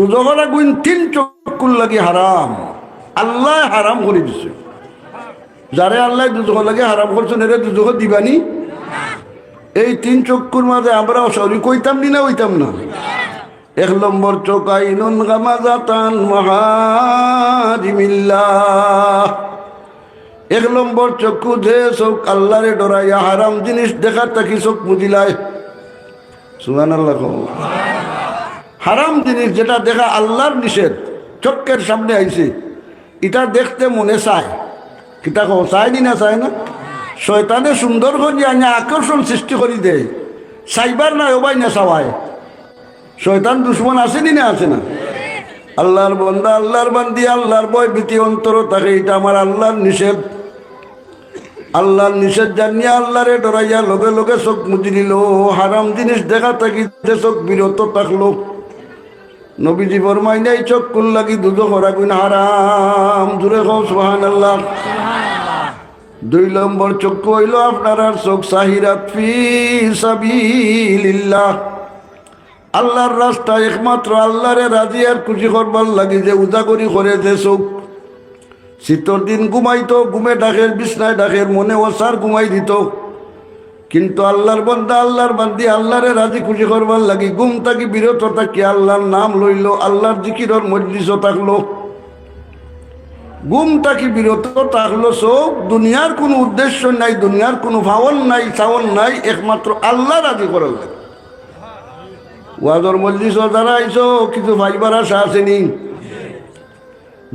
দুজখরা গুণ তিন চক্ষুর লাগি হারাম, আল্লাহ হারাম করে দিছে। যারে আল্লাহ দুজখ লাগে হারাম করছেন এরা দুজখ দিবানি। এই তিন চক্ষুর মাঝে আমরা সরি কইতাম নি না হইতাম না। এক নম্বর চোখ আইনুন গামাজাতান মাহারিমিল্লাহ। এক নম্বর চক্ষু যে চোখ আল্লাহরে ডরাইয়া হারাম জিনিস দেখার তাকি চোখ মুজিলায়। সুবহানাল্লাহ। হারাম জিনিস যেটা দেখা আল্লাহর নিষেধ চোখের সামনে আইছে, এটা দেখতে মনে চায়, কিতা কো চায়নি না চায় না। শয়তানে সুন্দর করে আনে আকর্ষণ সৃষ্টি করে দেয়, চাইবার না ওবাই না চাওয়ায়। শয়তান দুশ্মন আসেনি না আছে না। আল্লাহর বন্দা আল্লাহর বান্দি আল্লাহর ভয় ভীতি অন্তর থাকে, এটা আমার আল্লাহর নিষেধ। আল্লাহর নিষেধ জানিয়া আল্লাহরে ডরাইয়া লগে লগে চোখ মুজি নিল, হারাম জিনিস দেখা থাকি চোখ বিরত থাকলো। নবীজি ফরমাইন এই চক্ষুর লাগি দুজখর আগুন হারাম। জুড়ে কও সুবহানাল্লাহ। দুই নম্বর চক্ষু হইল আপনার আর চোখ সাহিরাত ফি সাবিলিল্লাহ। আল্লাহর রাস্তা একমাত্র আল্লাহরে রাজি আর খুশি করবার লাগি যে উজাগরি করে যে চোখ। শীতর দিন ঘুমাইতো, ঘুমে ডাকের বিছনায় ডাকের মনে ওসার ঘুমাই দিত। কিন্তু আল্লাহর বন্দা আল্লাহর বান্দি আল্লাহরে রাজি খুশি করবার লাগি ঘুম থাকি বিরত থাকি আল্লাহর নাম লইল, আল্লাহর জিকিরর মজলিসও থাকলো। ঘুম থাকি বিরত থাকলো চোখ। দুনিয়ার কোনো উদ্দেশ্য নাই, দুনিয়ার কোনো ভাবন নাই, চাওন নাই, একমাত্র আল্লাহ রাজি করার লাগে। ওয়াজর মজলিসও যারা আইসো কিছু ভাইবার আশা আসেনি,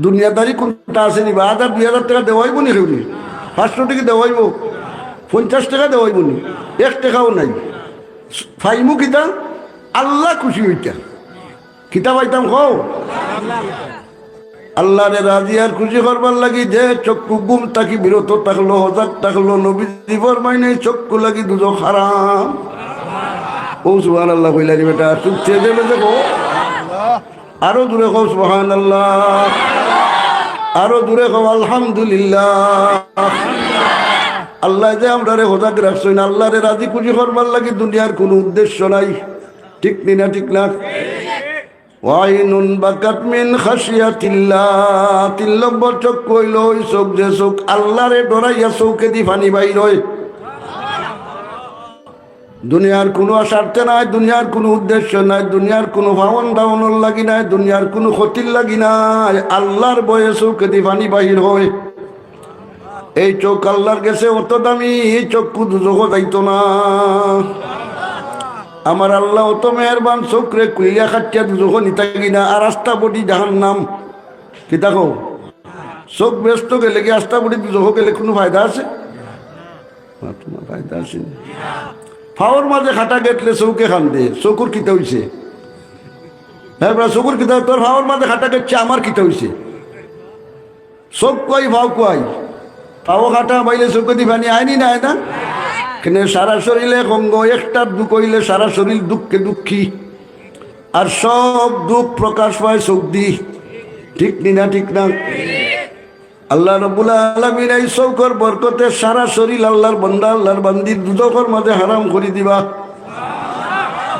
দুনিয়াদারি কোনটা আসেনি। বা 1000-2000 টাকা দেওয়াইব নি, কেউ 500 টাকা দেওয়াইব, 50 টাকা দেওয়াইব নি, 1 টাকাও নাই। ফাইমু কিতা আল্লাহ খুশি হইতা কিতা পাইতাম কও আল্লাহরে রাজি আর খুশি করবার লাগি যে চক্ষু ঘুম থাকি বিরত থাকলো, হজাক থাকলো। নবীজি ফরমাইনে চক্ষু লাগি দুজখ হারাম। ও সুবহানাল্লাহ কইলানি বেটা, চুপ ছেড়ে দেবে দেখো। আরো দূরে কও সুবহানাল্লাহ, আরো দূরে কও আলহামদুলিল্লাহ। আল্লাহ যে আমরা রে হজাক রাখছেন, আল্লাহরে রাজি খুশি করবার লাগি দুনিয়ার কোনো উদ্দেশ্য নাই। ঠিক নি না? ঠিক না? ওয়াইনুন বাকাত মিন খাশিয়াতিল্লাহ। 3 নম্বর চোখ কইল ওই চোখ যে চোখ আল্লাহরে ডরাইয়া চৌকে দি পানি বাইর হয়। দুনিয়ার কোনো স্বার্থে নাই, দুনিয়ার কোনো উদ্দেশ্য নাই, দুনিয়ার কোনো ভাবন দাওয়ানোর লাগি নাই, দুনিয়ার কোনো ক্ষতির লাগি নাই, আল্লাহর বয়ে চৌকে দি পানি বাহির হয়। এই চোখ আল্লাহর গেছে অত দামি, এই চক্ষু দুজখ যাইতো না। আমার আল্লাহ অত মেহরবান, চোখরে কুলিয়া খাটিয়া দুজখ নিতা কিনা। আর আস্তা বডি জাহান্নাম। কি দেখো চোখ ব্যস্ত গেলে কি আস্তা বডি দুজখ গেলে কোনো ফায়দা আছে? তোমার ফায়দা আছে। ফাওয়ার মাঝে খাটা গেটলে চৌকে খান দে, চকুর কিতা হইছে? হ্যাঁ চকুর কিতা? তোর ফাওয়ার মাঝে খাটা গেটছে, আমার কিতা হইছে? চোখ কই ভাও কই? পাও খাটা বাইলে চোখে দি পানি আইনি না? না কেন? সারা শরীরে কঙ্গ, একটা দুঃখ হইলে সারা শরীর দুঃখে দুঃখী। আর সব দুঃখ প্রকাশ পায় চোখ দি। ঠিক নি না? ঠিক না? আল্লাহ রাব্বুল আলামিন এই চৌকর বরকতে সারা শরীর আল্লাহর বান্দা আল্লাহর বান্দির দুজখের মাঝে হারাম করে দিবা।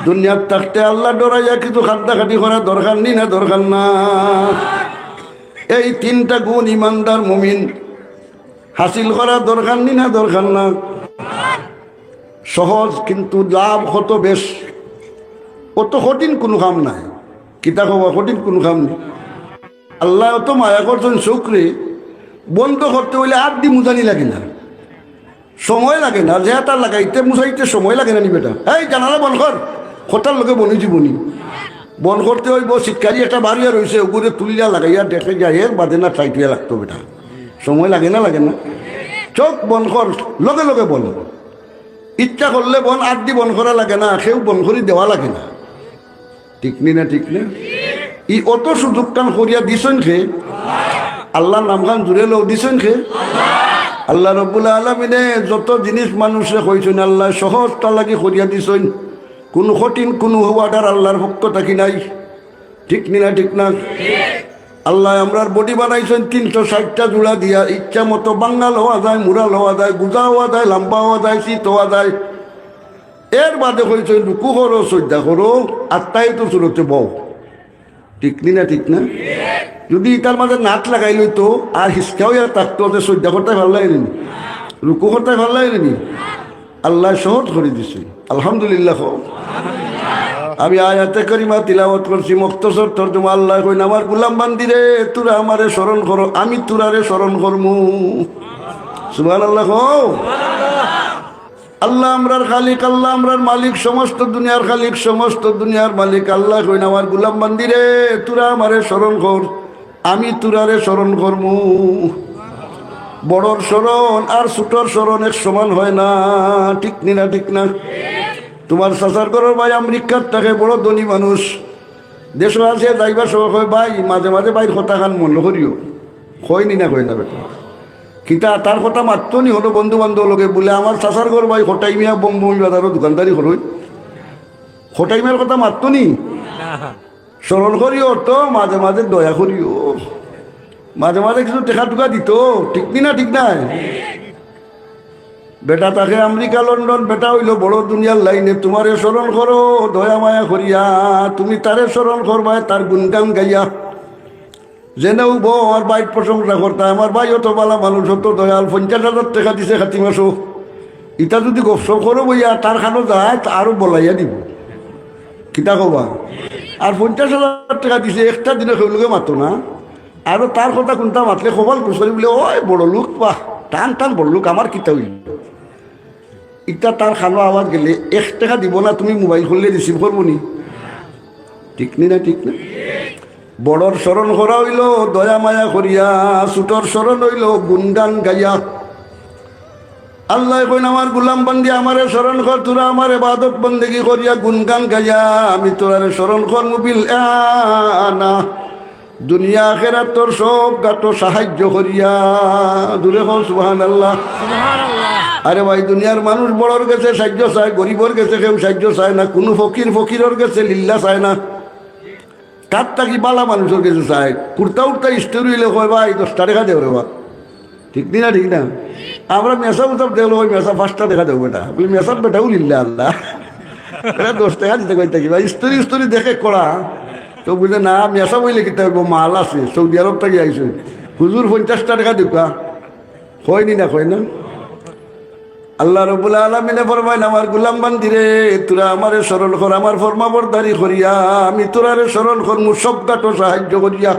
দুনিয়ার থাকতে আল্লাহ ডরাইয়া কিছু খাদ্যাখাটি করা দরকার নি না? দরকার না। এই 3টা গুণ ইমানদার মুমিন হাসিল করা দরকার নি না? দরকার না। সহজ কিন্তু লাভ কত বেশ। অত কঠিন কোনো কাম নাই। কিতা কবা কঠিন কোনো কাম নেই। আল্লাহ অত মায়া করছেন চোখরে বন্ধ করতে হইলে আর দি মুজানি লাগে না, সময় লাগে না। যে তার লাগাইতে মুছাইতে সময় লাগে না নি বেটা? এই জানালা বন্ধ কর, খোটার লোকে বনিছি বনি বন্ধ করতে হইব। শিক্ষারি একটা বাড়িয়া রয়েছে, ওগুলো তুলিয়া লাগাইয়া দেখে যায় এর বাদে না টাইটিয়া লাগতো বেটা। সময় লাগে না? লাগে না? চোখ বন্ধ কর, লগে লগে বন্ধ। ইচ্ছা করলে বন আর দি বন্ধ করা লাগে না, সেও বন্ধ করে দেওয়া লাগে না। ঠিক নি না? ঠিক না? ই অত সুযোগ কান করিয়া দিছেন খে আল্লাহর নাম গান জুড়ে লো দিছেন খে আল্লাহ রাব্বুল আলামিনে যত জিনিস মানুষে কইছেন আল্লাহ সহজটা লাগি করিয়া দিছেন। কোনো কঠিন কোনো অর্ডার আল্লাহর পক্ষ থাকি নাই। ঠিক নি না? ঠিক না? আল্লাহ আমরার বডি বানাইছেন 360টা জোড়া দিয়া। ইচ্ছা মতো বাঙ্গাল হওয়া যায়, মুরাল হওয়া যায়, গুজা হওয়া যায়, লম্বা হওয়া যায়, শীত হওয়া যায়। এর বাদে কইছেন রুকু করো, সজ্জা করো, আর তাই তো সুরতে বউ। ঠিক নি না ঠিক না? যদি তার মাঝে নাট লাগাই লইতো আর হিসকাও আর থাকতো, যে শ্রদ্ধা করতে ভালো লাগেনি, রুকু করতে ভালো লাগেনি, আল্লাহ সহজ করে দিছে। আলহামদুলিল্লাহ। আমি আয়াতে করিমা তিলাওয়াত করছি, মুখতসর তরজমা। আল্লাহ কইন, আমার গোলাম বান্দি রে, তোরা আমারে স্মরণ করো, আমি তোরারে স্মরণ করমু। সুবহানাল্লাহ। আল্লাহ আমরার খালিক, আল্লাহ আমরার মালিক, সমস্ত দুনিয়ার খালিক, সমস্ত দুনিয়ার মালিক। আল্লাহ কইন, আমার গোলাম বান্দি রে, তোরা আমারে স্মরণ কর, আমি তোরারে স্মরণ করমু। বড়র স্মরণ আর ছোটর স্মরণ এক সমান হয় না, ঠিক নি না ঠিক না? তোমার চাচার ঘরের ভাই আমেরিকার থাকে, বড় ধনী মানুষ, দেশ আছে যাইবার সময় হয় ভাই, মাঝে মাঝে ভাইয়ের কথা খান মনে করিও, কয়নি না কয় না বেটা। কিতা তার কথা মাত্র নি হলো বন্ধু বান্ধব লোকে বলে, আমার চাচার ঘর ভাই হটাই মিয়া বম্বমি বাজারও দোকানদারি করই, হটাই মিয়ার কথা মাত্র নি স্মরণ করিও, তো মাঝে মাঝে দয়া করিও, মাঝে মাঝে কিছু টেকা টুকা দিত, ঠিক নি না ঠিক নাই? বেটা তাকে আমেরিকা লন্ডন, বেটা হইল বড় দুনিয়ার লাইনে, তোমারে স্মরণ করো দয়া মায়া করিয়া, তুমি তারে স্মরণ করবা, তার গুণগান গাইয়া, জেনেও বউ আমার বাইর প্রশংসা করতা, আমার ভাই অত বালা মানুষ, অত দয়াল, 50,000 টাকা দিছে খাতি মাসো, ইটা যদি গপসপ করো বইয়া তার খানো যায় আরো বলাইয়া দিব, কিতা কবা? আর 50,000 টাকা দিছে, একটা দিনে সেগুলোকে মাতো না, আরো তার কথা কোনটা মাতলে খবর কুসরি বলে, ওই বড় লোক, বাহ টান টান বড় লোক, আমার কিতা হইল। ইটা তার খানো আওয়াজ গেলে 1 টাকা দিব না, তুমি মোবাইল খুললে রিসিভ করবো নি, ঠিক নি না ঠিক না? বড়র স্মরণ করা হইল দয়া মায়া করিয়া, ছোটর স্মরণ হইল গুণগান গাইয়া। আল্লাহ কইন, আমার গোলাম বান্দি আমারে স্মরণ কর, তোরা আমার ইবাদত বন্দেগী করিয়া গুণগান গাইয়া, আমি তোরারে স্মরণ কর মুবিল আনা, দুনিয়া আখিরাত তোর সব গাটো সাহায্য করিয়া। দূরে হও সুবহানাল্লাহ। আরে ভাই, দুনিয়ার মানুষ বড়র গেছে সাহায্য চায়, গরিবর গেছে কেউ সাহায্য চায় না, কোনো ফকিরের গেছে লিল্লা চায় না, কার তাকি বালা মানুষের কাছে চায়। কুর্তা উর্তা স্টোরি হইলে কয় ভাই 10 টাকা দেও রে বা, ঠিক না ঠিক না? আমরা মেসা উৎসব দেখলো, ওই মেসা 5টা দেখা দেবো বেটা, বলি মেসার বেটাও লিল্লা আল্লাহ, এটা 10 টাকা দিতে কই থাকি ভাই, স্টোরি দেখে করা তো বুঝে না, মেসা বইলে কিতা মাল আছে, সৌদি আরব থেকে আইসে, হুজুর 50 টাকা দিবা, হয়নি না কয় না? আল্লাহ রাব্বুল আলামিনে ফরমায়, আমার গোলাম বান্দি রে, তোরা আমারে স্মরণ কর, আমার ফরমাবরদারি করিয়া, আমি তোরারে স্মরণ করমু সব গাটো সাহায্য করিয়া।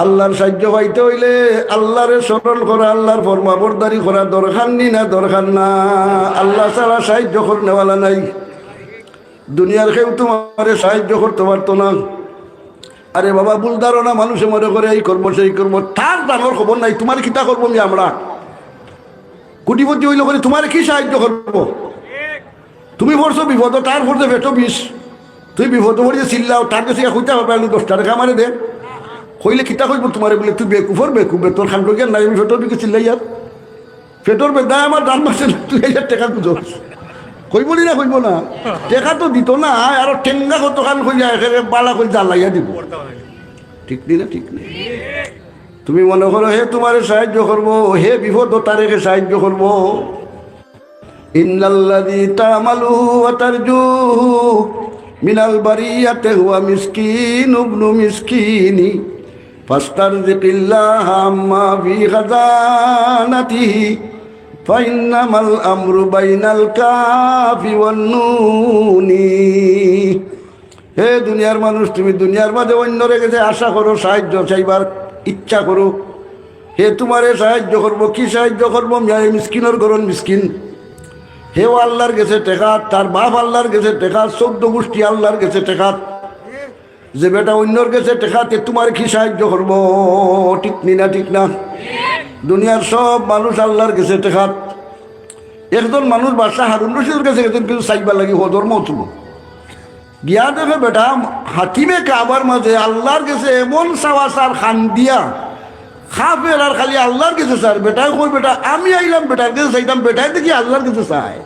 আল্লাহর সাহায্য পাইতে হইলে আল্লাহরে স্মরণ করা, আল্লাহর ফরমাবরদারি করা দরকার নি না দরকার না? আল্লাহ ছাড়া সাহায্য করনেওয়ালা নাই, দুনিয়ার কেউ তোমারে সাহায্য করতে পারতো না। আরে বাবা, ভুল ধারণা, মানুষে মনে করে এই করবো সেই করবো, তার দানোর খবর নাই, তোমার কিতা করবো আমি, আমরা কোটিপতি হইল করে তোমার কি সাহায্য করবো? তুমি পড়ছো বিপদ, তার পড়ছে ভেটো বিষ, তুই বিপদ পড়িয়ে চিল্লাও, তার কাছে হইতে হবে 10 টাকা আমারে দে, হইলে কিতা কইব তোমারে বলে, তুই বেকুফর বেকুবে, তোর খান্ড জ্ঞান নাই, আমি ফেটোর দিকে চিল্লাই আর ফেটোর বেদায় আমার ডান মাসে 2000 টাকা খুঁজো, কইব না কইব না? টাকা তো দিত না, আরো ঠেঙ্গা কত খান কইয়া বালা করে জ্বালাইয়া দিব, ঠিক নি না ঠিক নেই? তুমি মনে করো হে তোমারে সাহায্য করবো, হে বিপদ তারেকে সাহায্য করবো। ইন্নাল্লাযী তা'মালুহু ওয়া তারজুহু মিনাল বারিয়াতি হুয়া মিসকিন ইবনু মিসকিনি ফাস্তারজিকিল্লাহা আম্মা ফি খাজানাতিহি ফাইন্নামাল আমরু বাইনাল কাফি ওয়ান নুনি। হে দুনিয়ার মানুষ, তুমি দুনিয়ার মাঝে অন্যরে কাছে আশা করো, সাহায্য চাইবার ইচ্ছা করো, হে তোমারে সাহায্য করবো, কি সাহায্য করবো? মিসকিনের গরণ মিসকিন, হেও আল্লাহর গেছে টেকাত, তার বাপ আল্লাহর গেছে টেকাত, 14 গোষ্ঠী আল্লাহর গেছে টেকাত, যে বেটা অন্যর গেছে টেকাতে তোমার কি সাহায্য করবো? ঠিক নি না ঠিক না? দুনিয়ার সব মানুষ আল্লাহর গেছে টেকাত। একজন মানুষ বাদশাহ হারুন রশিদের কাছে গেছেন কিছু চাইবার লাগি, হদর মৌসুম গিয়া দেখে বেটা হাকিমে কাবার মাঝে আল্লাহর গেছে এমন চাওয়া সার খান দিয়া খাফের, আর খালি আল্লাহর কাছে স্যার। বেটাই কই, বেটা আমি আইলাম বেটার কাছে চাইতাম, বেটাই দেখি আল্লাহর কাছে চাই,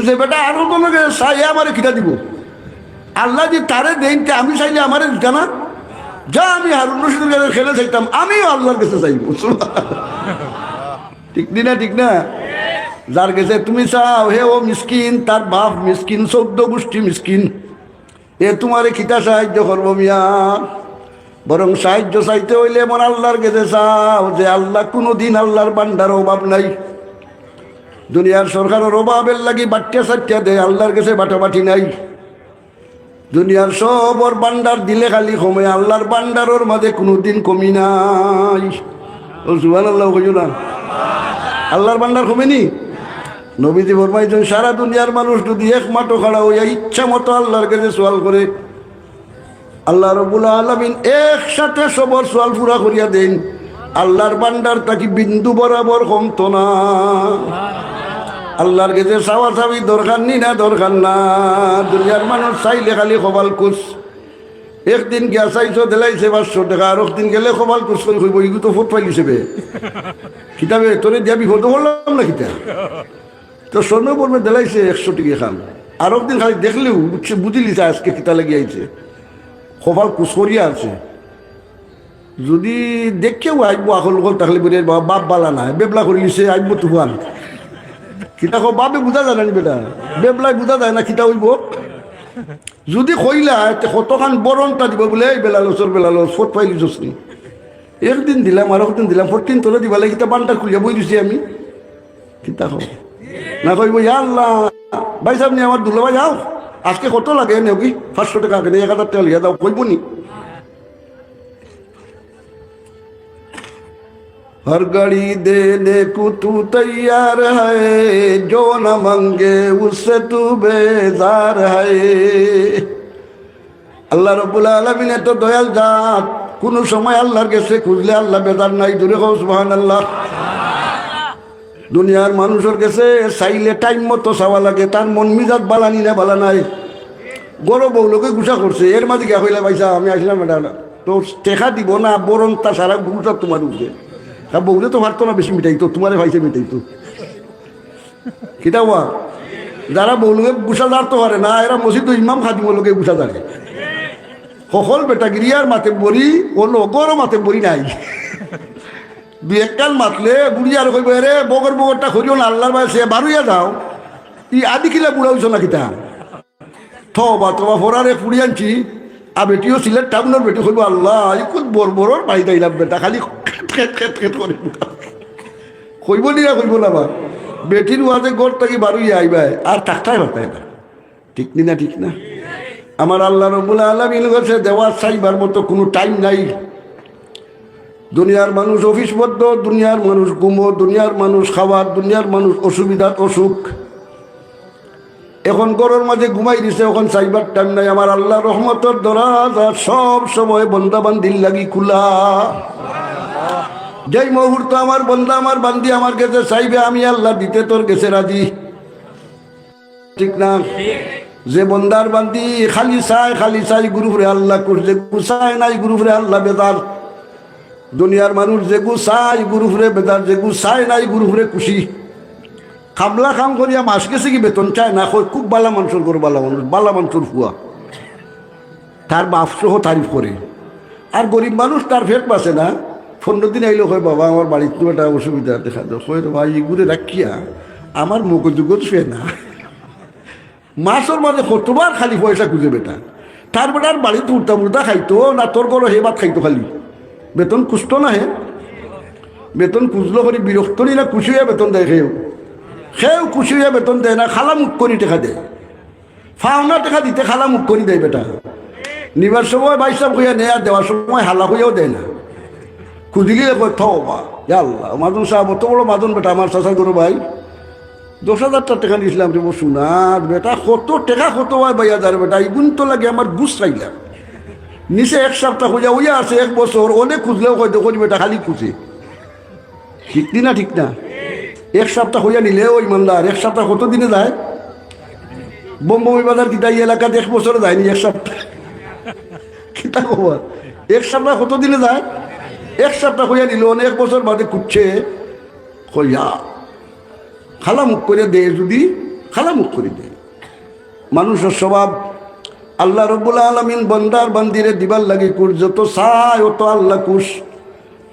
যে বেটা আরো কোনো কাছে চাই আমারে খিটা দিব, আল্লাহ যে তারে দেন, আমি চাইলে আমারে দিতা না? যা আমি হারুন রশিদের কাছে খেলে চাইতাম, আমিও আল্লাহর কাছে চাইব, ঠিক না ঠিক না? যার কাছে তুমি চাও হে ও মিসকিন, তার বাপ মিসকিন, 14 গোষ্ঠী মিসকিন, এ তোমারে কিতা সাহায্য করবো মিয়া? বরং সাহায্য চাইতে হইলে এমন আল্লাহর কাছে চাও যে আল্লাহ কোনোদিন আল্লাহর বান্দার অভাব নাই। দুনিয়ার সরকারের অভাবের লাগি বাট্টা চাট্টা দেয়, আল্লাহর কাছে বাটাবাটি নাই। দুনিয়ার সবর বান্ডার দিলে খালি কমে, আল্লাহর বান্ডারের মাঝে কোনোদিন কমি নাই। ও সুবহানাল্লাহ কইও না, আল্লাহর বান্ডার কমেনি। নবীজি ফরমাইছেন সারা দুনিয়ার মানুষ যদি এক মাঠো খাড়া হইয়া ইচ্ছা মতো আল্লাহর কাছে সোয়াল করে, আল্লাহ রাব্বুল আলামিন একসাথে সবর সোয়াল পুরা করিয়া দেন। আল্লাহর বান্দার তাকি বিন্দু বরাবর কমতো না। আল্লাহর কাছে চাওয়া চাবি দরকার নি না দরকার না। দুনিয়ার মানুষ চাইলে খালি খবাল কুস। একদিন গিয়া চাইছো দিলাইছে 500 টাকা, আর একদিন গেলে খবাল কুস করে কইব ইগু তো ফোট পাইলিছে বে কিতাবে তোরে দিয়া বিপদ বললাম না কিতা। তো স্বর্ণ বলবে দিলাইছে 100 টাকা খান, আর একদিন খালি দেখলেও বুঝিলিছে আজকে কিতা লাগিয়ে আইছে, খবাল কুস করিয়া আছে। যদি দেখেও আইব আকল গল তাহলে বলে বাপ বালা না বেবলা করিলিছে আইব তুফান কিতা কো বাপে বুঝা যায় না বেটা, বেবলাই বুঝা যায় না কিতা হইব। যদি কইলা কতখান বরণটা দিব বলে এই বেলালোচর বেলালোচ ফোট পাইলি জসনি, একদিন দিলাম আর একদিন দিলাম 14 তোলে দিবা লাগে কিতা বানটা খুলিয়া বই দিছি আমি কিতা কো না কইব ইয়া আল্লাহ ভাই সাহেব নি আমার দুলাভাই যাও আজকে কত লাগে নেকি 500 টাকা কেন 1000 টাকা লিয়া দাও কইব নি। हर घड़ी देने को तू तैयार है, जो न मांगे उससे तू बेजार है। আল্লাহ রাব্বুল আলামিন এত দয়াল জাত, কোন সময় আল্লাহর কাছে খুঁজলে আল্লাহ বেজার নাই। জোরে কও সুবহানাল্লাহ। দুনিয়ার মানুষের কাছে চাইলে টাইম মতো চাওয়া লাগে, তার মন মিজাজ বালানি না বালা নাই। গরো বউ লোকে গুছা করছে, এর মাঝে গিয়া হইলে পাইসা আমি আসলাম এটা তো টেকা দিব না, বরং তা সারা গুছা তোমার উঠবে। বউলে তো পারতো না বেশি মিটাইতো, তোমারে ভাইসে মিটাইতো কিতা হওয়া। যারা বউলোকে গুছা দাঁড়তে পারে না, এরা মসজিদ ইমাম খাদিম লোকে গুছা দাঁড়ে। সকল বেটাগিরিয়ার মাতে বড়ি ও লগরও মাতে বড়ি নাই। দুই এককাল মাতলে বুড়ি আর কইব রে বগরটা খরিও না আল্লাহর বাইরে বারুইয়া যাও, ই আদি কিলা বুড়া হইছ না কিতা থবা তোমা ফোরারে ফুড়ি আনছি। আর বেটিও সিলেট টাউনের বেটি কইব আল্লাহ খুব বড় বড় বাড়ি দাইলাম বেটা খালি কইব নি কইব না বা বেটির ওয়াজে গোর থাকি বারুই আইবাই আর টাকটাই বাতায় না। ঠিক নি না ঠিক না? আমার আল্লাহ রাব্বুল আলামিন কাছে দেওয়ার চাইবার মতো কোনো টাইম নাই। দুনিয়ার মানুষ অফিসবদ্ধ, দুনিয়ার মানুষ ঘুমো, দুনিয়ার মানুষ খাবার, দুনিয়ার মানুষ অসুবিধা অসুখ। এখন গরুর মাঝে ঘুমাই দিছে, এখন চাইবার টাইম নাই। আমার আল্লাহ রহমতের দরজা সব সময় বন্দা বান্দির লাগি খোলা। যেই মুহূর্ত আমার বন্দা আমার বান্দি আমার কাছে চাইবে, আমি আল্লাহ দিতে তোর কাছে রাজি। ঠিক না? যে বন্দার বান্দি খালি চাই গুরুফরে আল্লাহ খুশ, যে গুছায় নাই গুরুফরে আল্লাহ বেদার। দুনিয়ার মানুষ যে গুছাই গুরুফরে বেদার, যে গুছায় নাই গুরুফরে খুশি। খামলা খাম করিয়া মাস গেছে কি বেতন চায় না, খুব বালা মানুষের করে বালা মানুষের ফুয়া তার বাপ সহ তারিফ করে। আর গরিব মানুষ তার ফেট বাঁচে না। 15 দিন আইলো হয় বাবা আমার বাড়িতে একটা অসুবিধা দেখা দাও, ভাই এগুলো রাখিয়া আমার মগজুগত ফে না। মাসের মাঝে কতবার খালি পয়সা খুঁজে বেটা, তার বেটার বাড়িতে উল্টা খাইতো না, তোর ঘরে হে ভাত খাইতো খালি। বেতন খুঁজতো না, হে বেতন খুঁজলো করি বিরক্ত নি না, খুশি হয়ে বেতন দেয়। সেও খুশি হয়ে বেতন দেয় না, খালা মুখ করি টাকা দেয়। ফাওনা টাকা দিতে খালা মুখ করি দেয় বেটা। নিবার সময় বাইসাব হইয়া নেয়, আর দেওয়ার সময় হালা হইয়াও দেয় না। খুঁজিলে থবা আল্লাহ মাদন সাহেব অত বড় মাদন বেটা আমার চাষা করো ভাই 10,000 টাকা দিয়েছিলাম রে সোনার বেটা, কত টাকা কত হয় ভাইয়া যার বেটা, এগুন তো লাগে আমার বুঝ চাইলাম। নিচে 1 সপ্তাহ হইয়া হইয়া আছে, 1 বছর অনেক খুঁজলেও হয়তো করি বেটা খালি খুঁজে। ঠিক না ঠিক না? 1 সপ্তাহ হইয়া নিলে ওই ইমানদার 1 সপ্তাহ কত দিনে যায়? বোম্বই বাজার কিতা এই এলাকাতে 1 বছরে যায়নি 1 সপ্তাহ। কিতা খবর 1 সপ্তাহ কত দিনে যায়? 1 সপ্তাহ হইয়া নিল, অনেক বছর বাদে খুঁজছে হইয়া খালা মুখ করে দেয়। যদি খালা মুখ করে দেয়, মানুষের স্বভাব। আল্লাহ রাব্বুল আলামিন বন্দার বান্দিরে দিবার লাগে কুশ, যত চায় অত আল্লাহ কুশ।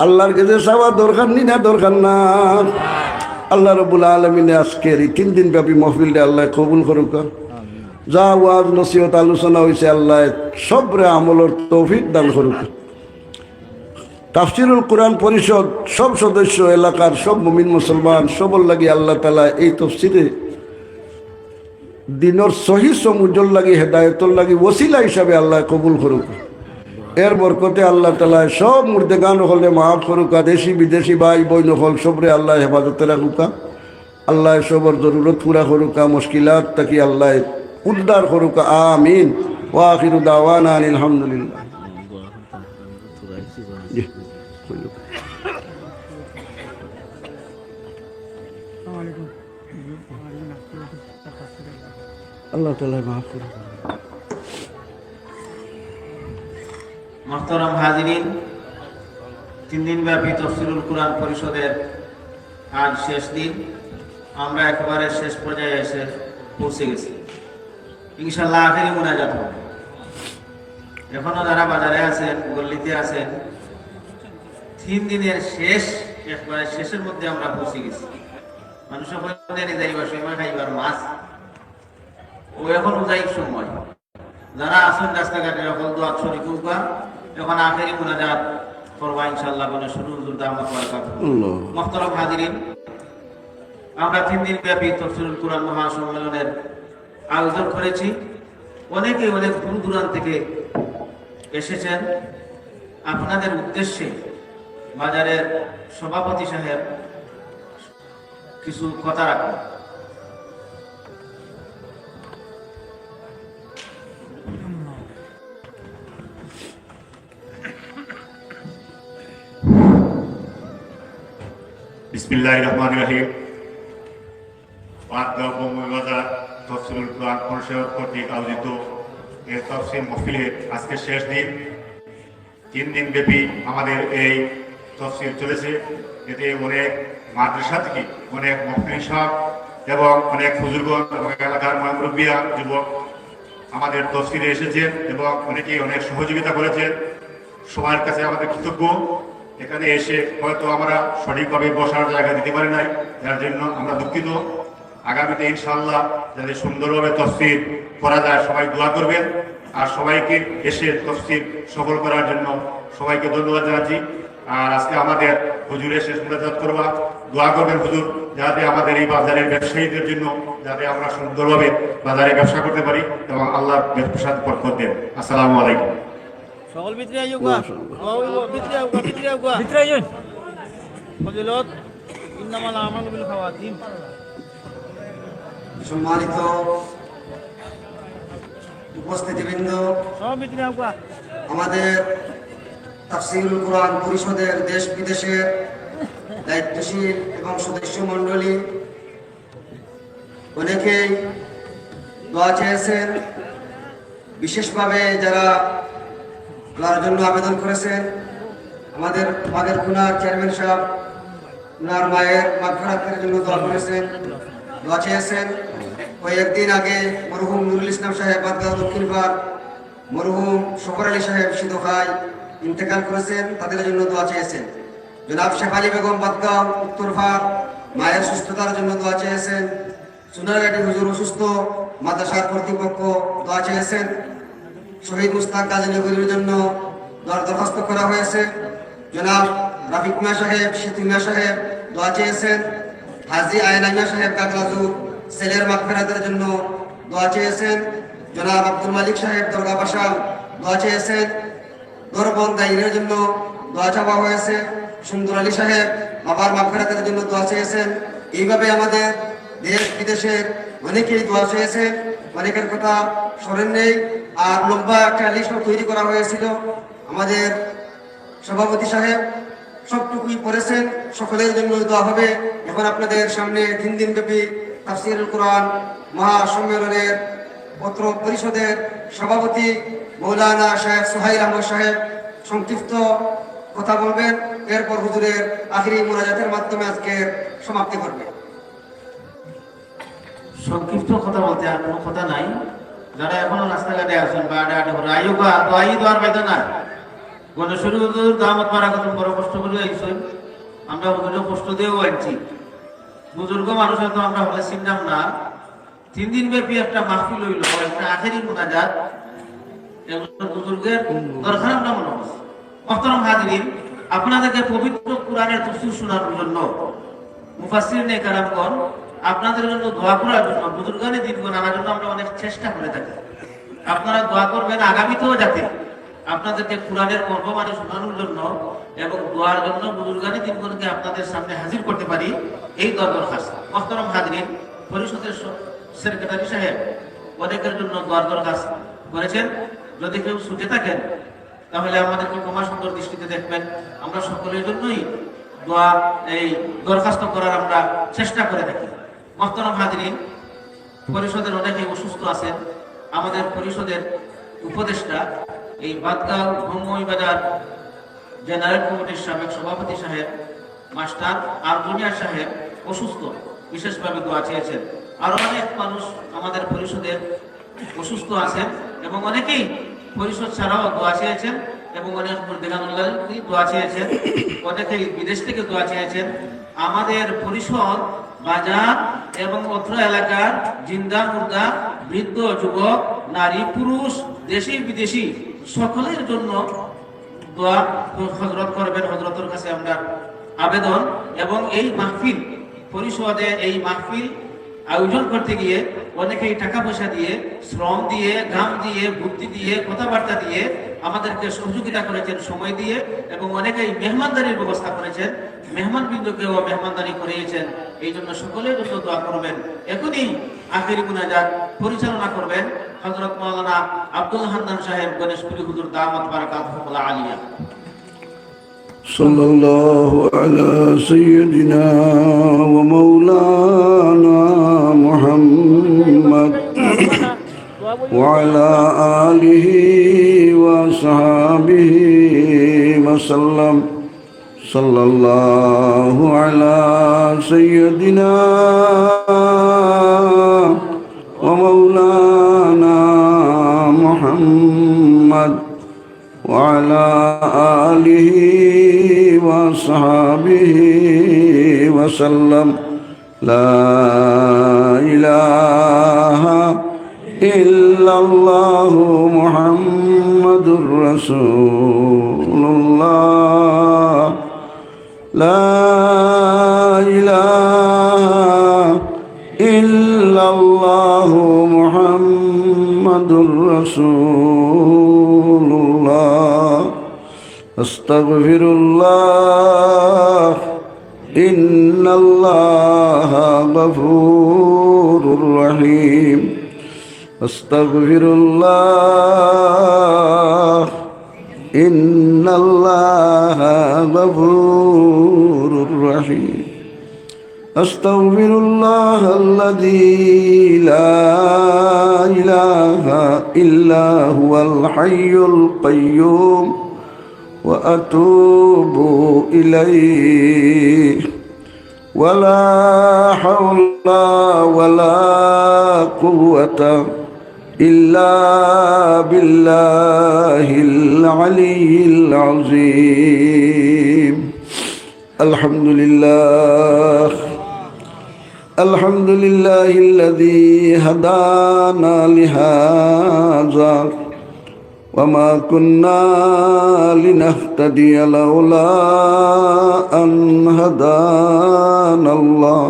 আল্লাহর কাছে চাওয়া দরকার নি না দরকার না। আল্লাহ রাব্বুল আলামিনে আজকের এই 3 দিন ব্যাপী মাহফিলটা আল্লাহ কবুল করুক। যা ওয়াজ নসিহত আলোচনা হয়েছে আল্লাহ সবরে আমলের তৌফিক দান করুক। তাফসিরুল কোরআন পরিষদ সব সদস্য এলাকার সব মুমিন মুসলমান সবর লাগি আল্লাহ তাআলা এই তফসিরে দিনের সহি সমুজল লাগি হেদায়তর লাগি ওসিলা হিসাবে আল্লাহ কবুল করুক। এর বরকতে আল্লাহ তাআলা সব মুর্দেগান হলে মাফ করুক। দেশি বিদেশি ভাই বই নকল সবরে আল্লাহ হেফাজতে রাখুকা। আল্লাহ সবর জরুরত পুরা করুকা, মুশকিলাত তাকি আল্লাহ উদ্ধার করুকা। আমিন। ওয়া আখিরু দাওয়ানা আনিল হামদুলিল্লাহ। আল্লাহ তাআলা মাফ করুন। মুহতারাম হাজিরিন, 3 দিন ব্যাপী তাফসীরুল কোরআন পরিষদের আজ শেষ দিন। আমরা একেবারে শেষ পর্যায়ে এসে পৌঁছে গেছি। ইনশাআল্লাহ আখেরি মুনাজাত হবে। এখনো যারা বাজারে আছেন, গল্লিতে আছেন, 3 দিনের শেষ একবারে শেষের মধ্যে আমরা পৌঁছে গেছি। মানুষ সকলে যাইবার সময় খাইবার মাছ ও এখন উজাইক সময়। যারা আছেন রাস্তাঘাটে সকল দোয়া শরীক করবা। এখন আখেরি মুনাজাত করবা ইনশাআল্লাহ। কোন শুরু হুজুর দামাত বারাকাত। মুহতারাম হাজিরিন, আমরা 3 দিন ব্যাপী তাফসীরুল কোরআন মহাসম্মেলনের আয়োজন করেছি। অনেকে অনেক দূর দূরান্ত থেকে এসেছেন। আপনাদের উদ্দেশ্যে বাজারের সভাপতি সাহেব কিছু কথা রাখবেন। বিসমিল্লাহির রহমানির রহিম। পাঁচগাঁও বঙ্গবাজার তাফসীরুল কোরআন পরিষদ কর্তৃক আয়োজিত এই তাফসীর মাহফিলের আজকে শেষ দিন। 3 দিন ব্যাপী আমাদের এই তাফসীর চলেছে। এতে অনেক মাদ্রাসা থেকে অনেক মুফতি সাহেব এবং অনেক হুজুরগণ এবং এলাকার মুরব্বিয়া যুবক আমাদের তাফসীরে এসেছেন এবং অনেকেই অনেক সহযোগিতা করেছেন। সবার কাছে আমাদের কৃতজ্ঞ। এখানে এসে হয়তো আমরা সঠিকভাবে বসার জায়গা দিতে পারি নাই, যার জন্য আমরা দুঃখিত। আগামীতে ইনশাআল্লাহ যাতে সুন্দরভাবে তাফসীর করা যায় সবাই দোয়া করবেন। আর সবাইকে এসে তাফসীর সফল করার জন্য সবাইকে ধন্যবাদ জানাচ্ছি। আর আজকে আমাদের হুজুরের শেষ মুনাজাত করবা, দোয়া করবেন হুজুর যাতে আমাদের এই বাজারের ব্যবসায়ীদের জন্য যাতে আমরা সুন্দরভাবে বাজারে ব্যবসা করতে পারি এবং আল্লাহ ব্যবসার বরকত দেন। আসসালামু আলাইকুম। সকল ভিতরে আইয়োগা, ভিতরে আইয়োগা, ভিতরে আইয়োগা, ভিতরে আইয়ুন। ফজিলত ইন্নামাল আমালু বিল খাওয়াতিম। সম্মানিত উপস্থিতিবৃন্দ, সব ভিতরে আইয়োগা। আমাদের তাফসীরুল কোরআন পরিষদের দেশ বিদেশের দায়িত্বশীল এবং সদস্য মণ্ডলী অনেকেই দোয়া চেয়েছেন। বিশেষভাবে যারা দোয়ার জন্য আবেদন করেছেন, আমাদের বাগেরকুনার চেয়ারম্যান সাহেব ওনার মায়ের মাগফিরাতের জন্য দোয়া করেছেন, দোয়া চেয়েছেন। কয়েকদিন আগে মরহুম নুরুল ইসলাম সাহেব বাদগাঁও দক্ষিণ পাড়, মরহুম শফর আলী সাহেব সিধোখাই ইন্তেকাল করেছেন, তাদের জন্য দোয়া চেয়েছেন। জনাব শেফালি বেগম বাদগাঁও উত্তর পাড় মায়ের সুস্থতার জন্য দোয়া চেয়েছেন। সোনারগাটি হুজুর অসুস্থ, মাদ্রাসার কর্তৃপক্ষ দোয়া চেয়েছেন। শহীদ মুস্তাক গাজী নগরীর জন্য দরখাস্ত করা হয়েছে। জনাব রাফিক মিয়া সাহেব, সেতু মিয়া সাহেব দোয়া চেয়েছেন। হাজী আয়না মিয়া সাহেব কাকলাজু ছেলের মাগফিরাতের জন্য দোয়া চেয়েছেন। জনাব আব্দুল মালিক সাহেব দরগা বাসা দোয়া চেয়েছেন। দরবন্দ দাইনের জন্য দোয়া চাওয়া হয়েছে। সুন্দর আলী সাহেব বাবার মাগফিরাতের জন্য দোয়া চেয়েছেন। এইভাবে আমাদের দেশ বিদেশের অনেকেই দোয়া চেয়েছেন। অনেকের কথা স্মরণ নেই। আর লম্বা একটা লিস্ট তৈরি করা হয়েছিল। আমাদের সভাপতি সাহেব সবটুকুই পড়েছেন। সকলের জন্য দোয়া হবে। এখন আপনাদের সামনে 3 দিন ব্যাপী তাফসীরুল কোরআন মহাসম্মেলনের পত্র পরিষদের সভাপতি মৌলানা শেখ সোহাইল আহমদ সাহেব সংক্ষিপ্ত কথা বলবেন। এরপর হুজুরের আখিরি মুনাজাতের মাধ্যমে আজকের সমাপ্তি করবে। সংক্ষিপ্ত কথা বলতে আর কোনো কথা নাই। যারা এখনো রাস্তাঘাটে আছেন বা আডে আডে করে আইয়োগা, দোয়াই দোয়ার পাইতে না। গণেশ্বরী হুজুর দামত মারা কত বড় কষ্ট করে আইছেন। আমরা হুজুরের কষ্ট দিয়েও আনছি। বুজুর্গ মানুষ হয়তো আমরা হলে চিনতাম না, 3 দিন ব্যাপী একটা মাহফিল হইল, একটা আখেরি মুনাজাত একজন বুজুর্গের দরখার নাম নমস। মোহতারাম হাজিরিন, আপনাদেরকে পবিত্র কোরআনের তাফসীর শোনানোর জন্য মুফাসসিরিনে কেরামগণ আপনাদের জন্য দোয়া করার জন্য বুজুর্গানে দিনগণ আনার জন্য আমরা অনেক চেষ্টা করে থাকি। আপনারা দোয়া করবেন আগামীতেও যাতে আপনাদেরকে কোরআনের মর্মবাণী শোনানোর জন্য এবং দোয়ার জন্য বুজুর্গানে দিনগণকে আপনাদের সামনে হাজির করতে পারি, এই দরখাস্ত। মোহতারাম হাজিরিন, পরিষদের সেক্রেটারি সাহেব অনেকের জন্য দোয়ার দরখাস্ত করেছেন। যদি কেউ ছুটে থাকেন তাহলে আমাদেরকে ক্ষমা সুন্দর দৃষ্টিতে দেখবেন। আমরা সকলের জন্যই দোয়া এই দরখাস্ত করার আমরা চেষ্টা করে থাকি। মোহতারাম হাজিরিন, পরিষদের অনেকেই অসুস্থ আছেন। আমাদের পরিষদের উপদেষ্টা এই বাদগাঁও ভ্রমই বাজার জেনারেল কমিটির সাবেক সভাপতি সাহেব মাস্টার আর জুনিয়র সাহেব অসুস্থ, বিশেষভাবে দোয়া চেয়েছেন। আরো অনেক মানুষ আমাদের পরিষদের অসুস্থ আছেন এবং অনেকেই পরিষদ ছাড়াও দোয়া চেয়েছেন এবং অনেক দেখানুল্লাহ দোয়া চেয়েছেন, অনেকেই বিদেশ থেকে দোয়া চেয়েছেন। আমাদের পরিষদ বাজার এবং অত্র এলাকার জিন্দা মুর্দা, বৃদ্ধ যুবক, নারী পুরুষ, দেশি বিদেশি সকলের জন্য দোয়া হজরত করবেন। হজরতের কাছে আমরা আবেদন। এবং এই মাহফিল পরিষদে এই মাহফিল আয়োজন করতে গিয়ে অনেকেই টাকা পয়সা দিয়ে, শ্রম দিয়ে, ঘাম দিয়ে, বুদ্ধি দিয়ে, কথাবার্তা দিয়ে আমাদেরকে সহযোগিতা করেছেন, সময় দিয়ে, এবং অনেকেই মেহমানদারির ব্যবস্থা করেছেন, মেহমানবৃন্দকেও মেহমানদারি করিয়েছেন। এই জন্য সকলের জন্য দোয়া করবেন। এখনই আখেরি মুনাজাত পরিচালনা করবেন হযরত মাওলানা আব্দুল হান্নান সাহেব গণেশপুরি হুজুর দামাত বারাকাতুহুল আলিয়া। সাল্লাল্লাহু আলা সাইয়্যিদিনা ওয়া মাওলানা মুহাম্মদ ওয়া আলা আলিহি ওয়া সাহবিহি ওয়া সাল্লাম। সাল্লাল্লাহু আলা সাইয়্যিদিনা ওয়া মাওলানা মুহাম্মদ ওয়া আলা আলিহি ওয়া সাহবিহি ওয়া সাল্লাম। লা ইলাহা ইল্লাল্লাহু মুহাম্মাদুর রাসূলুল্লাহ। লা ইলাহা ইল্লাল্লাহু মুহাম্মাদুর রাসূলুল্লাহ। আস্তাগফিরুল্লাহ, ইন্নাল্লাহা গফুরুর রহিম। আস্তাগফিরুল্লাহ, ইন্নাল্লাহা গফুরুর রহিম। আস্তাগফিরুল্লাহাল্লাযী লা ইলাহা ইল্লা হুয়াল হাইয়ুল কাইয়্যুম ওয়া আতুবু ইলাইহি ওয়া লা হাওলা ওয়া লা কুওয়াতা ইল্লা বিল্লাহিল আলিয়্যিল আযীম। আলহামদুলিল্লাহ, আলহামদুলিল্লাহিল্লাযী হাদানা লিহাযা ওয়া মা কুন্না লিনাহতাদিয়া লাউলা আন হাদানাল্লাহ।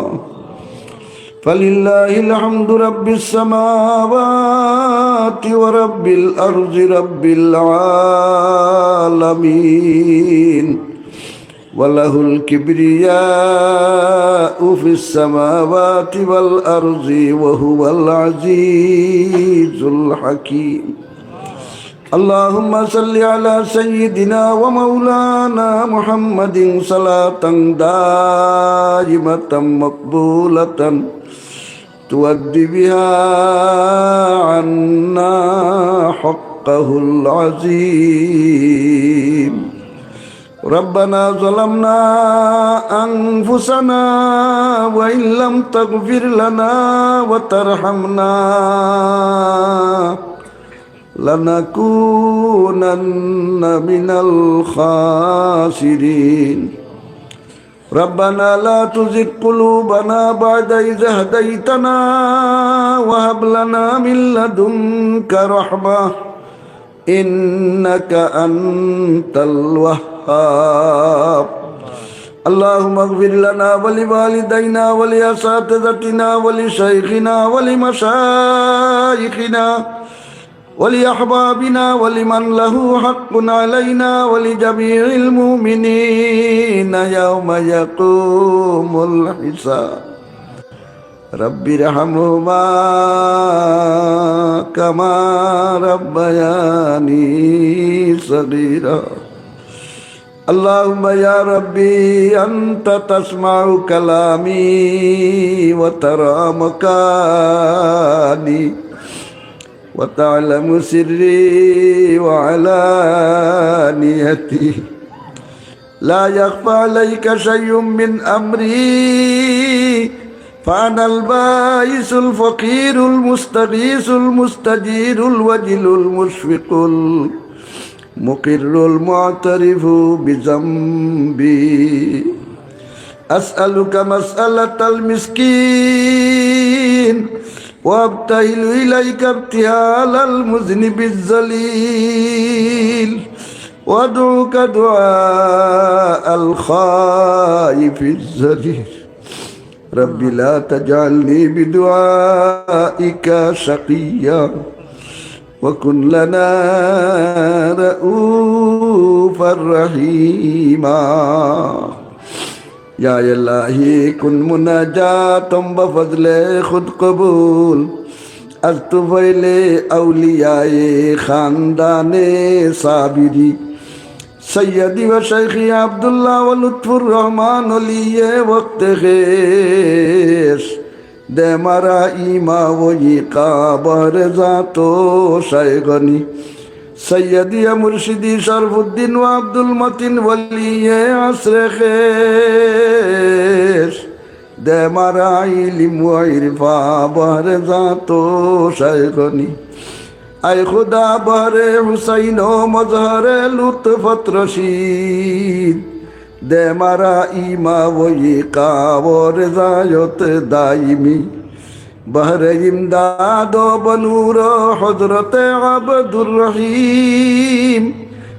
ফালিল্লাহিল হামদু রাব্বিস সামাওয়াতি ওয়া রাব্বিল আরদি রাব্বিল আলামিন। ওয়ালাহুল কিবরিয়াউ ফিস সামাওয়াতি ওয়াল আরদি ওয়া হুয়াল আজিজুল হাকীম। আল্লাহুম্মা সাল্লি আলা সাইয়্যিদিনা ওয়া মাওলানা মুহাম্মাদিন সালাতান দাইমাতান মাকবুলাতান তুআদ্দি বিহা আন্না হাক্কাহুল আযীম। রব্বানা যালামনা আনফুসানা ওয়া ইল্লাম তাগফির লানা ওয়া তারহামনা লানাকুনান্না মিনাল খাসিরিন। ربنا لا تزغ قلوبنا بعد إذ هديتنا وهب لنا من لدنك رحمة إنك أنت الوهاب اللهم اغفر لنا ولوالدينا ولأساتذتنا ولشيخنا ولمشايخنا ولأحبابنا ولمن له حق علينا ولجميع المؤمنين يوم يقوم الحساب رب ارحمهما كما ربياني صغيرا اللهم يا ربي أنت تسمع كلامي وترى مكاني وتعلم سري وعلانيتي لا يخفى عليك شيء من أمري فأنا البائس الفقير المستغيث المستجير الوجل المشفق المقر المعترف بذنبي أسألك مسألة المسكين وابتهل إليك ابتهال المذنب الذليل وادعوك دعاء الخائف الذليل رب لا تجعلني بدعائك شقيا وكن لنا رؤوفا رحيما یا الہی کن مناجاتم بفضل خود قبول از طفیل اولیاء خاندان صابری سیدی و شیخی عبداللہ و لطف الرحمن علی وقت خیش دے مارا ایما و یقاب رضا تو شیغنی سیدی مرشدی شرف الدین و عبدالمتین ولی عصر خیش دے مارا علم و عرفا بہر ذات و شیخنی اے خدا بہر حسین و مظہر لطفت رشید دے مارا ایما و یقاب و رضایت دائمی بہر امداد و بنور حضرت عبد الرحیم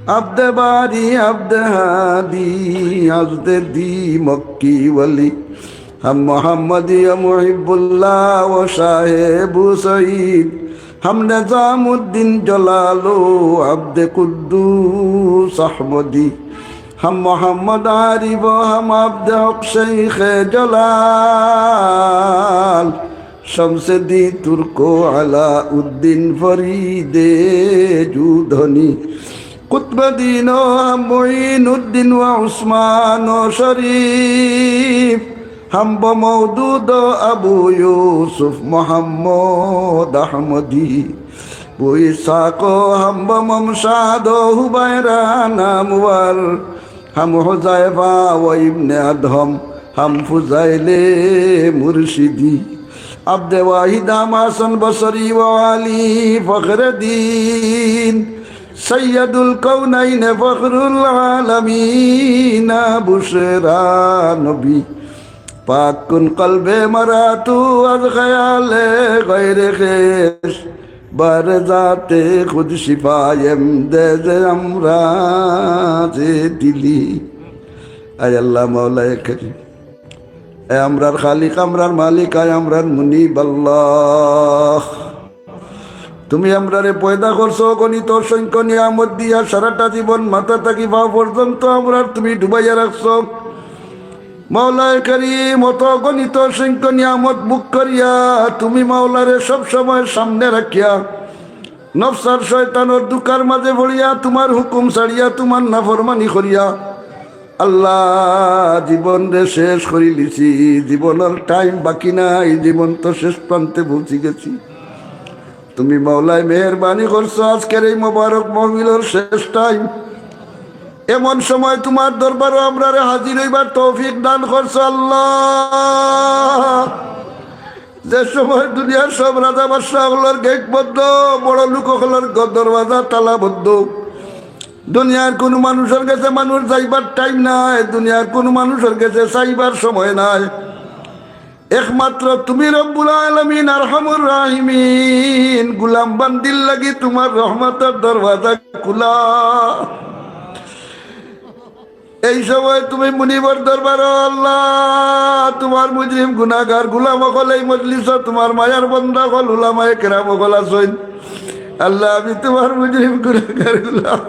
عبد باری عبد ہادی عبد دی مکی ولی ہم محمدی محب اللہ و صاحب سعید ہم نظام الدین جلالو عبد قدوس احمدی ہم محمد عارف و ہم عبد حق شیخ جلال شمس دی ترکو علاءالدین فرید جودھنی قطب دین و ہم معین الدین و عثمان و شریف ہم بمودود و ابو یوسف محمد احمدی بو اسحاق و ہم بممشاد و حبیران امور ہم حذیفہ و ابن ادہم ہم فضیل مرشدی عبد واحد حسن بصری و علی فخر الدین سید الکونین فخر العالمین بشرا نبی پاک کن قلب مرا تو از خیال غیر خیش بر ذات خود شفایم دے امراض دلی اے اللہ مولا کریم اے আমরার খালিক আমরার মালিক আয় আমরার মুনিব আল্লাহ তুমি আমরারে পয়দা করছো গণিত অসংখ্য নিয়ামত দিয়া সারাটা জীবন মাথা থাকি পা পর্যন্ত আমরার তুমি ডুবাইয়া রাখছো মাওলায়ে কারীম অত গণিত অসংখ্য নিয়ামত বুক করিয়া তুমি মাওলারে সব সময় সামনে রাখিয়া নফসার শয়তানের দুকার মাঝে ভরিয়া তোমার হুকুম ছাড়িয়া তোমার নাফরমানি করিয়া আল্লাহ জীবন রে শেষ করে লিছি জীবনের টাইম বাকি নাই জীবন তো শেষ প্রান্তে পৌঁছে গেছি তুমি মাওলায় মেহেরবানি করছো আজকের এই মোবারক মাহফিলের শেষ টাইম এমন সময় তোমার দরবারে আমরা হাজির হইবার তৌফিক দান করছো আল্লাহ যে সময় দুনিয়ার সব রাজা বাদশাহ হলোর গেট বদ্ধ বড় লোক হলোর দরওয়াজা তালাবদ্ধ দুনিয়ার কোনো মানুষের কাছে মানুষ যাইবার টাইম নাই, দুনিয়ার কোনো মানুষের কাছে চাইবার সময় নাই। একমাত্র তুমি রব্বুল আলামিন আরহামুর রাহিমিন, গুলাম বান্দির লাগি তোমার রহমতের দরওয়াজা খোলা। এই সময় তুমি মুনিবর দরবার আল্লাহ, তোমার মুজরিম গুনাহগার গুলাম হল এই মজলিস, তোমার মায়ার বন্দা হল উলামায়ে কেরাম হল আছেন। আল্লাহ আমি তোমার মুজরিম গুনাহগার গুলাম।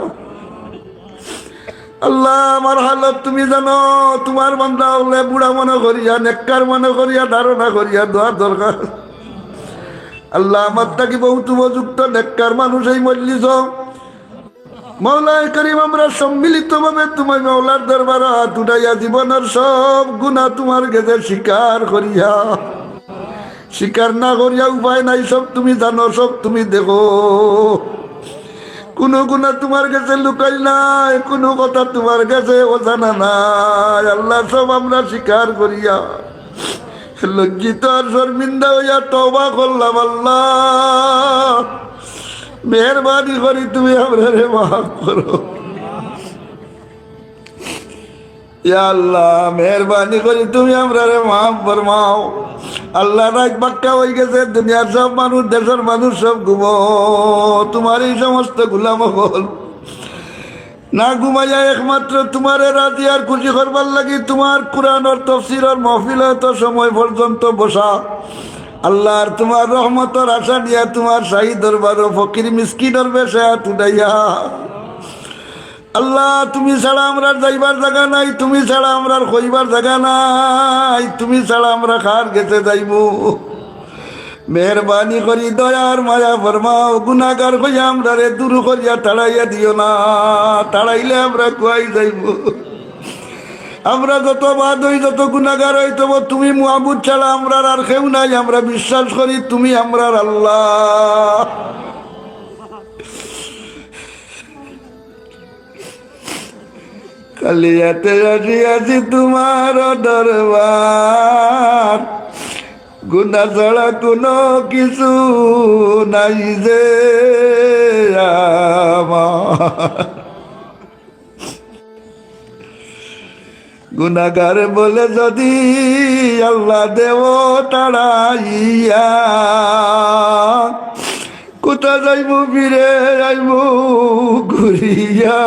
আল্লাহ আমার হালত তুমি জানো, তোমার বান্দা হলে বুড়া মনে করিয়া, নেককার মনে করিয়া, ধারণা করিয়া দোয়ার দরকার। আল্লাহ আমার থাকি বহুত উপযুক্ত নেককার মানুষ এই মজলিস। মাওলায়ে করিম আমরা সম্মিলিত ভাবে তোমার মাওলার দরবারে হাত উঠাইয়া জীবনের সব গুনাহ তোমার কাছে স্বীকার করিয়া, স্বীকার না করিয়া উপায় নাই, সব তুমি জানো, সব তুমি দেখো। কোনো গুনাহ তোমার কাছে লুকাই নাই, কোনো কথা তোমার কাছে অজানা নাই। আল্লাহ সব আমরা স্বীকার করিয়া লজ্জিত আর শর্মিন্দা হইয়া তওবা করলাম। আল্লাহ মেহরবানি করি তুমি আমরারে মাফ করো। ইয়া আল্লাহ মেহরবানি করি তুমি আমরারে মাফ ফরমাও। আল্লাহ রাত বাক্কা হয়ে গেছে, দুনিয়ার সব মানুষ, দেশের মানুষ সব ঘুমো, তোমার এই সমস্ত গুলাম হল না ঘুমাইয়া একমাত্র তোমারে রাজি আর খুশি করবার লাগি তোমার কুরআনের তাফসীরের মাহফিলে তো সময় পর্যন্ত বসা। আল্লাহ আর তোমার রহমতের আশা দিয়া তোমার শাহী দরবার ফকির মিসকিনের বেশে হাত উঠাইয়া, আল্লাহ তুমি ছাড়া আমরা যাইবার জায়গা নাই, তুমি ছাড়া আমরা কইবার জায়গা নাই, তুমি ছাড়া আমরা খার গেছে যাইব। মেহরবানি করি দয়ার মায়া ফরমাও, গুনাহগার হইয়া আমরা রে দূর করিয়া তাড়াইয়া দিও না, তাড়াইলে আমরা কুয়াই যাইব। আমরা যত বাদ হই, যত গুনাহগার হই, তবু তুমি মুহাবুদ ছাড়া আমরা আর কেউ নাই। আমরা বিশ্বাস করি তুমি আমরার আল্লাহ। কালিয়াতে আসিয়াছি তোমার দরবার, গুনাহ ছাড়া কোনো কিছু নাই যে আমার। গুনাহগার বলে যদি আল্লাহ দেব তাড়াইয়া, কোথা যাইব ফিরে যাইব ঘুরিয়া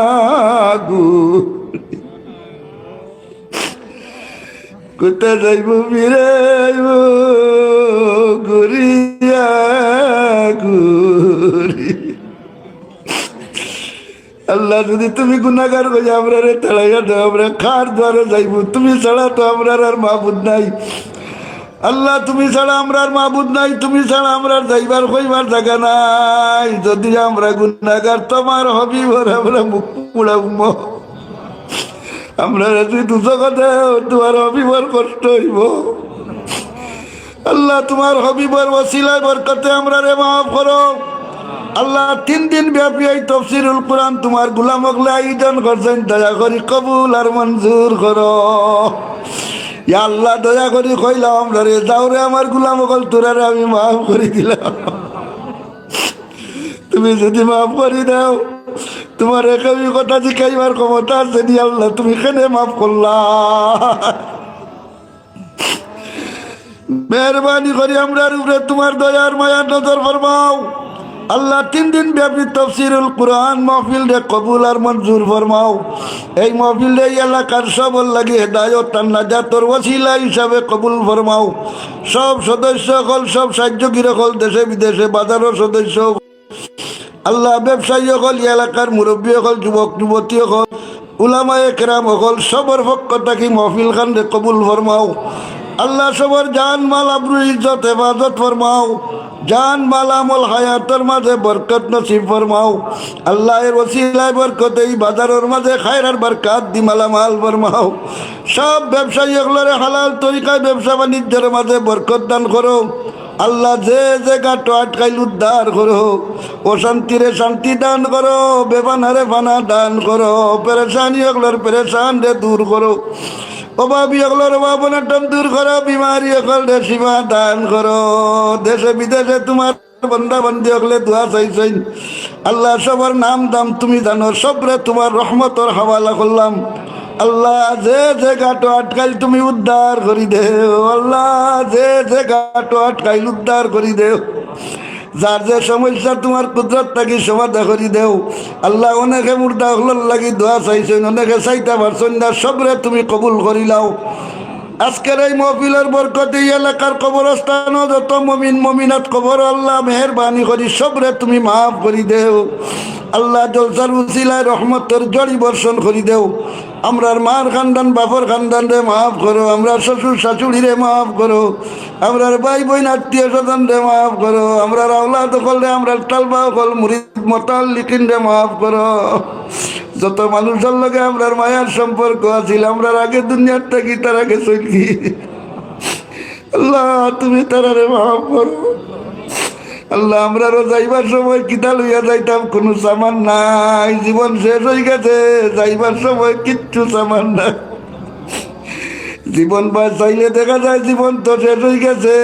কোথা যাইব ফিরে যাইব ঘুরিয়া ঘুরি। আল্লাহ যদি তুমি গুনাহগার হয়ে আমরা রে তাড়াইয়া দাও, আমরা খার দ্বারে যাইব, তুমি ছাড়া তো আমরা আর মাহবুদ নাই। আল্লাহ তুমি ছাড়া আমরা আর মাহবুদ নাই, তুমি ছাড়া আমরা যাইবার কইবার জায়গা নাই। যদি আমরা গুনাহগার তোমার হবিবর আমরা মুখ পুড়াব, আমরা যদি দুজগা দেও তোমার হবিবর কষ্ট হইব। আল্লাহ তোমার হবিবর ওসিলায় বরকতে আমরা রে মাফ করো। আল্লাহ 3 দিন ব্যাপী এই তাফসীরুল কুরআন তোমার গোলাম হকলে আয়োজন করছেন, দয়া করি কবুল আর মঞ্জুর করো। ইয়া আল্লাহ দয়া করি কইলাম আমরা রে যাও রে আমার গোলাম হকল, তোরারে আমি মাফ করে দিলাম। তুমি যদি মাফ করে দাও, তোমার একই কথা শিখাইবার ক্ষমতা আছে নি আল্লাহ, তুমি কেন মাফ করলা? মেহরবানি করি আমরার উপরে তোমার দয়ার মায়ার নজর ফরমাও। আল্লাহ 3 দিন ব্যাপী তাফসীরুল কুরআন মাহফিল রে কবুল আর মঞ্জুর ফরমাও। এই মাহফিল রে এলাকার সবর লাগি হেদায়ত আর নাজাতর ওসিলা হিসাবে কবুল ফরমাও। সব সদস্য হল, সব সাহায্যকারী হল, দেশে বিদেশে বাজারের সদস্য আল্লাহ, ব্যবসায়ী হল, এলাকার মুরব্বী হল, যুবক যুবতী হল, উলামায়ে কেরাম হল, সবর পক্ষ থাকি মাহফিল খান রে কবুল ফরমাও। আল্লাহ সবর জান মাল আবরু ইজ্জত হেফাজত ফরমাও, জান মাল আমল হায়াতের মাঝে বরকত নসিব ফরমাও। আল্লাহ এর ওসিলায় বরকতে এই বাজারের মাঝে খায়র আর বরকত দি মালামাল ফরমাও। সব ব্যবসায়ী হলরে হালাল তরিকায় ব্যবসা বাণিজ্যের মাঝে বরকত দান করো। আল্লাহ যে জায়গাটা আটকাইল উদ্ধার করো, অশান্তিরে শান্তি দান করো, বেবানারে ফানা দান করো, পেরেশানি হকলের পেরেশান রে দূর করো, অভাবী হকলের অভাবনাটন দূর করো, বিমারি হকল রে সীমা দান করো। দেশে বিদেশে তোমার বান্দা বান্দি হলে দোয়া চাইছেন আল্লাহ সবার নাম দাম তুমি জানো, সবরে তোমার রহমতর হাওয়ালা করলাম। আল্লাহ যে যে গাটো আটকাইল তুমি উদ্ধার করি দেও, আল্লাহ যে যে গাটো আটকাইল উদ্ধার করি দেও, যার যে সমস্যা তোমার কুদরত থাকি সমাধা করি দেও। আল্লাহ অনেকে মুর্দা হলর লাগি দোয়া চাইছেন, অনেকে চাইতে পারছেন না, সবরে তুমি কবুল করিলাও। আজকের এই মহফিলের বরকতে এলাকার কবরস্থান যত মমিন মমিনাত কবর আল্লাহ মেহরবানি করি সবরে তুমি মাফ করি দেও। আল্লাহ জলসার উসিলায় রহমতের জড়ি বর্ষণ করি দেও। আমরার মার খানদান বাপর খানদান রে মাফ করো, আমরা শ্বশুর শাশুড়ি রে মাফ করো, আমরার ভাই বোন আত্মীয় স্বজন রে মাফ করো, আমরার আওলাদ করলে আমরা তালবা কল মুরিদ মতাল লিখিন রে মাফ করো। যত মানুষের লগে আমরার মায়ার সম্পর্ক আছিল, আমরার আগে দুনিয়ার থাকি তার আগে চলি, আল্লাহ তুমি তারারে মাফ করো। আল্লাহ আমরারও যাইবার সময় কিতা লইয়া যাইতাম, কোনো সামান নাই, জীবন শেষ হয়ে গেছে, যাইবার সময় কিচ্ছু সামান নাই। জীবন বা চাইলে দেখা যায় জীবন তো শেষ হয়ে গেছে,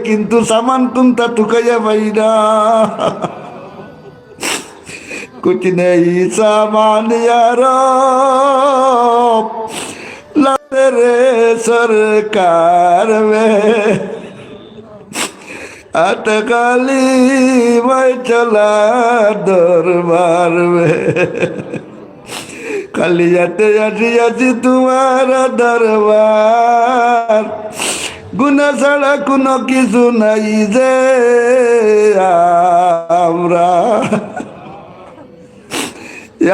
কিন্তু সামান কোনটা টুকাইয়া পাই না। कुछ नहीं सामान यारो तेरे सरकार में अटकाली मैं चला दरबार में खाली आते आसी आसी तुम्हारा दरबार गुना ছাড়া কোনো কিছু নাই যে আমরা।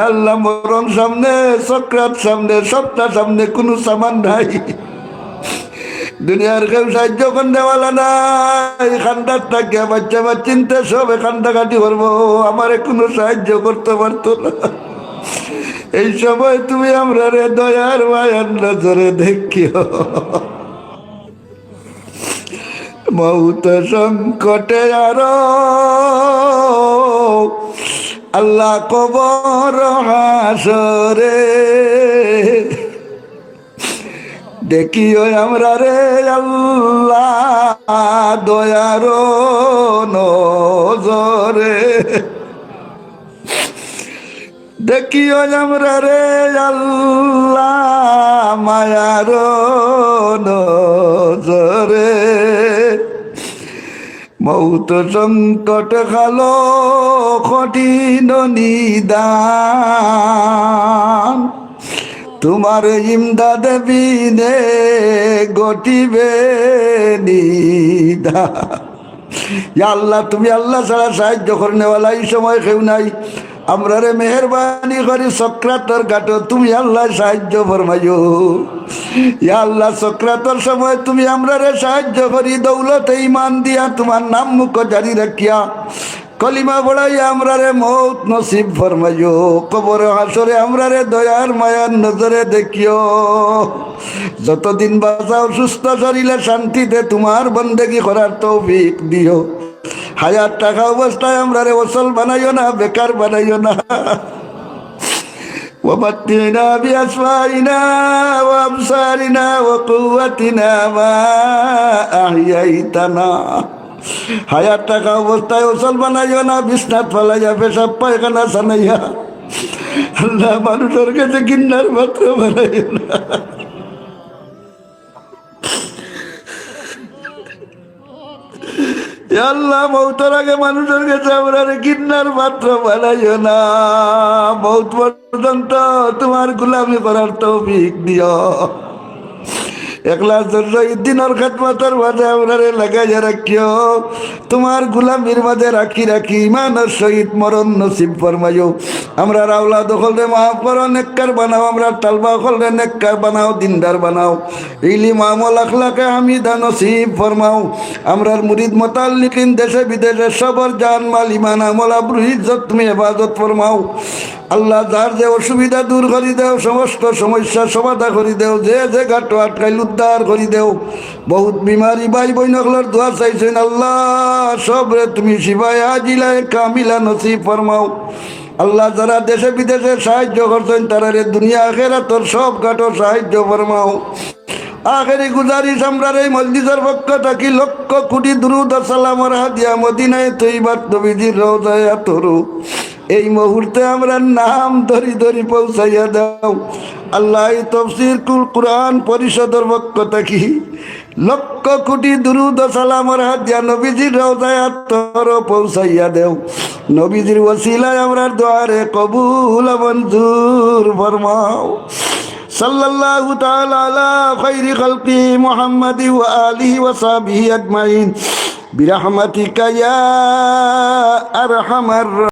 আল্লাহ মরণ সামনে, সক্রাত সামনে, সপ্তাহ সামনে, কোনো সামান নাই। দুনিয়ার কেউ সাহায্য করেওয়ালা নাই। খান্দার থাকে বাচ্চা বা চিনতে সব কান্দাকাটি করবো, আমারে কোনো সাহায্য করতে পারতো না। এই সময় তুমি আমরা রে দয়ার মায়ার নজরে দেখিও। মৌত সংকটে আরো আল্লাহ কবর হাসরে দেখিও আমরা রে আল্লাহ দয়ার নজরে, দেখিও আমরা রে আল্লাহ মায়ার নজরে। মৌত সংকট খালো কঠিন নিদান, তোমার ইমদাদ বিনে ঘটিবে নিদান। আল্লাহ তুমি আল্লাহ ছাড়া সাহায্য করনেওয়ালা এই সময় কেউ নাই। আমরা রে মেহরবানি করি সক্রাতর ঘাটো তুমি আল্লাহ সাহায্য ফরমাইও। আল্লাহ সক্রাতর সময় তুমি আমরা রে সাহায্য করি, দৌলতে ইমান দিয়া তোমার নাম মুখ জারি রাখিয়া কলিমা বড়াইয়া আমরা রে মৌত নসিব ফরমাইও। কবর হাসরে আমরা রে দয়ার মায়ার নজরে দেখিও। যতদিন বাঁচাও সুস্থ শরীরে শান্তিতে তোমার বন্দেগি করার তৌফিক দিও। হায়াত টাকা অবস্থায় আমরা রে ওসল বানাইও না, বেকার বানাইও না। ومتعنا بأسمائنا وأبصارنا وقوتنا ما أحييتنا। হায়াত টাকা অবস্থায় ওসল বানাইও না, বিছনাত ফেলাইয়া পেশাব পায়খানা সানাইয়া আল্লাহ মানুষের কাছে কিন্নার মাত্র বানাইও না। আল্লাহ মৌতের আগে মানুষের কাছে আমরা কিন্নার মাত্র বানাইও না। মৌত পর্যন্ত তোমার গোলামি করার তৌফিক দিও। একলাসের সহিত দিনের খেদমতের মাঝে আমরা লাগাইয়া রাখিও। তোমার গোলামির মাঝে রাখি রাখি ইমানের সহিত মরণ নসিব ফরমাইও। আমরা রাওলা দখলরে মাফ করো, নেককার বানাও। আমরা তালবা খলরে নেককার বানাও, দিনদার বানাও। ইলিম আমল আখলাকে হামিদা নসিব ফরমাও। আমরার মুরিদ মোতাল্লিকিন দেশে বিদেশে সবর জান মাল ইমান আমল আবরু ইজ্জত তুমি হেফাজত ফরমাও। আল্লাহ যার যে অসুবিধা দূর করি দেও, সমস্ত সমস্যা সমাধা করি দেও, যে যে ঘাটো আটকাইল উদ্ধার করি দেও। বহুত বিমারি ভাই বইনকলর দোয়া চাইছেন আল্লাহ, সবরে তুমি শিবায় আজিলায় কামিলা নসিব ফরমাও। আল্লাহ যারা দেশে বিদেশে সাহায্য করছেন তারা রে দুনিয়া আখেরাতর সব ঘাটো সাহায্য ফরমাও। আখেরি গুজারিশ আমরার এই মসজিদের পক্ষ থাকি লক্ষ কোটি দুরুদ ও সালামের হাদিয়া মদিনায় তৈবার নবীজির রওজায় আতরু এই মুহূর্তে আমরা নাম ধরি ধরি পৌঁছাইয়া দাও। আল্লাহ এই তফসির কুরআন পরিষদের পক্ষ থাকি লক্ষ কোটি দুরুদ ও সালামের হাদিয়া নবীজির রওজায় আতরু পৌঁছাইয়া দেও। নবীজির ওসিলায় আমরার দুয়ারে কবুল মঞ্জুর ফরমাও। সাল্লাল্লাহু তাআলা আলা খায়রি খালকি মুহাম্মাদি ওয়া আলিহি ওয়া সাহবিহি আজমাইন বিরহমাতিকা ইয়া আরহামার